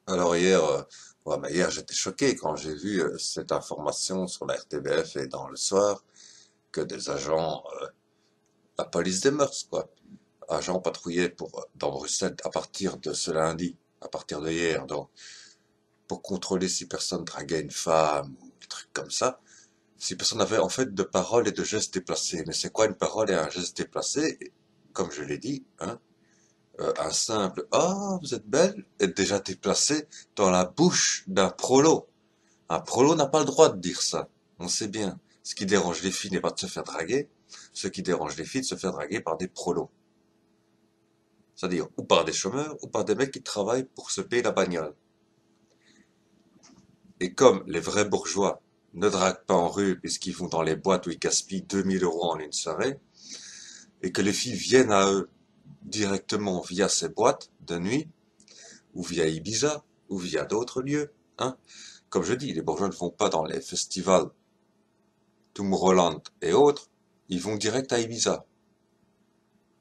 Alors hier, ouais, mais hier j'étais choqué quand j'ai vu cette information sur la RTBF et dans le soir que des agents, la police des mœurs, quoi, agents patrouillaient dans Bruxelles à partir de ce lundi, à partir de hier, donc pour contrôler si personne draguait une femme ou des trucs comme ça, si personne avait en fait de paroles et de gestes déplacés. Mais c'est quoi une parole et un geste déplacé? Comme je l'ai dit, hein, un simple «Ah, vous êtes belle» est déjà déplacé dans la bouche d'un prolo. Un prolo n'a pas le droit de dire ça. On sait bien. Ce qui dérange les filles n'est pas de se faire draguer. Ce qui dérange les filles, de se faire draguer par des prolos. C'est-à-dire, ou par des chômeurs, ou par des mecs qui travaillent pour se payer la bagnole. Et comme les vrais bourgeois ne draguent pas en rue puisqu'ils vont dans les boîtes où ils gaspillent 2 000 € en une soirée, et que les filles viennent à eux directement via ces boîtes de nuit, ou via Ibiza, ou via d'autres lieux, hein. Comme je dis, les bourgeois ne vont pas dans les festivals Tomorrowland et autres, ils vont direct à Ibiza.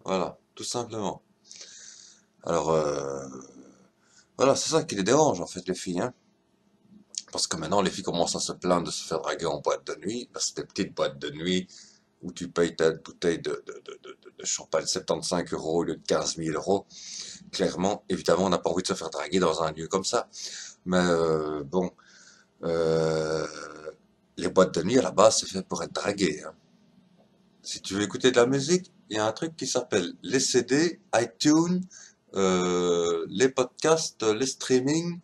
Voilà, tout simplement. Alors, voilà, c'est ça qui les dérange, en fait, les filles, hein. Parce que maintenant, les filles commencent à se plaindre de se faire draguer en boîte de nuit. Ben, c'est des petites boîtes de nuit où tu payes ta bouteille de champagne 75 € au lieu de 15 000 €. Clairement, évidemment, on n'a pas envie de se faire draguer dans un lieu comme ça. Mais bon, euh, les boîtes de nuit, à la base, c'est fait pour être dragué, hein. Si tu veux écouter de la musique, il y a un truc qui s'appelle les CD, iTunes, les podcasts, les streamings,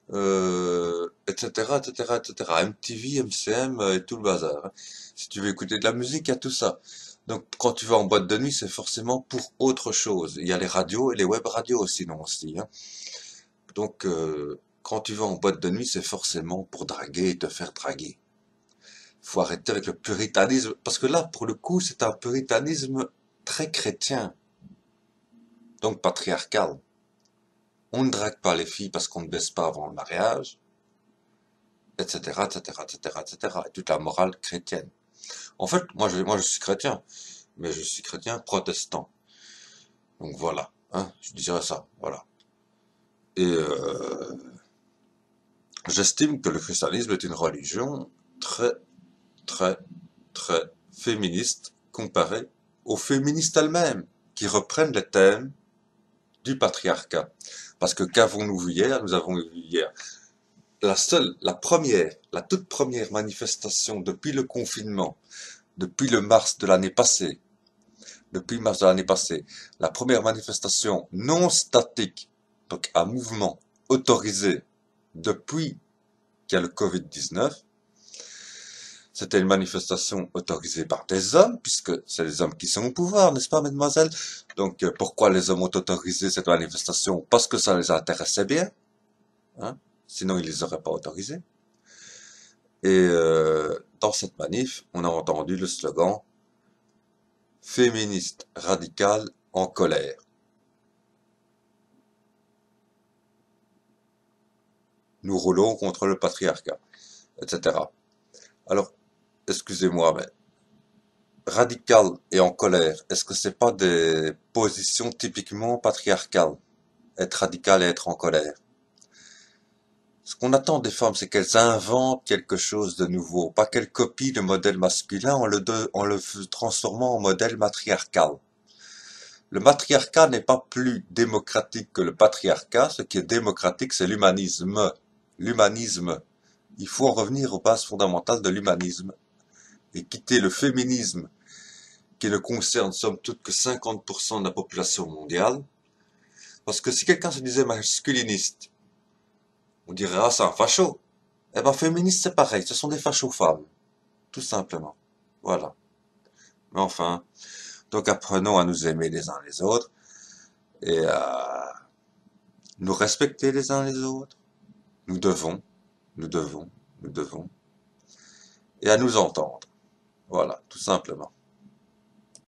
etc., etc., etc. MTV, MCM et tout le bazar, hein. Si tu veux écouter de la musique, il y a tout ça. Donc, quand tu vas en boîte de nuit, c'est forcément pour autre chose. Il y a les radios et les web radios sinon aussi, hein. Donc, quand tu vas en boîte de nuit, c'est forcément pour draguer et te faire draguer. Faut arrêter avec le puritanisme, parce que là, pour le coup, c'est un puritanisme très chrétien, donc patriarcal. On ne drague pas les filles parce qu'on ne baisse pas avant le mariage, etc., etc., etc., etc. Et toute la morale chrétienne. En fait, moi je suis chrétien, mais je suis chrétien protestant. Donc voilà, hein, je dirais ça, voilà. Et j'estime que le christianisme est une religion très, très, très féministe comparée aux féministes elles-mêmes, qui reprennent les thèmes du patriarcat. Parce que qu'avons-nous vu hier? Nous avons vu hier la toute première manifestation depuis le confinement, depuis le mars de l'année passée, depuis mars de l'année passée, la première manifestation non statique, donc à mouvement autorisé depuis qu'il y a le Covid-19, c'était une manifestation autorisée par des hommes, puisque c'est les hommes qui sont au pouvoir, n'est-ce pas, mesdemoiselles? Donc, pourquoi les hommes ont autorisé cette manifestation? Parce que ça les intéressait bien, hein? Sinon ils les auraient pas autorisés. Et dans cette manif, on a entendu le slogan féministe radical en colère. Nous roulons contre le patriarcat, etc. Alors, excusez-moi, mais radical et en colère, est-ce que c'est pas des positions typiquement patriarcales? Être radical et être en colère. Ce qu'on attend des femmes, c'est qu'elles inventent quelque chose de nouveau, pas qu'elles copient le modèle masculin en le transformant en modèle matriarcal. Le matriarcat n'est pas plus démocratique que le patriarcat. Ce qui est démocratique, c'est l'humanisme. L'humanisme. Il faut en revenir aux bases fondamentales de l'humanisme et quitter le féminisme qui ne concerne somme toute que 50% de la population mondiale. Parce que si quelqu'un se disait masculiniste, on dirait ah c'est un facho. Eh ben féministe c'est pareil, ce sont des fachos femmes, tout simplement. Voilà. Mais enfin, donc apprenons à nous aimer les uns les autres et à nous respecter les uns les autres. Nous devons, nous devons, nous devons, et à nous entendre. Voilà, tout simplement.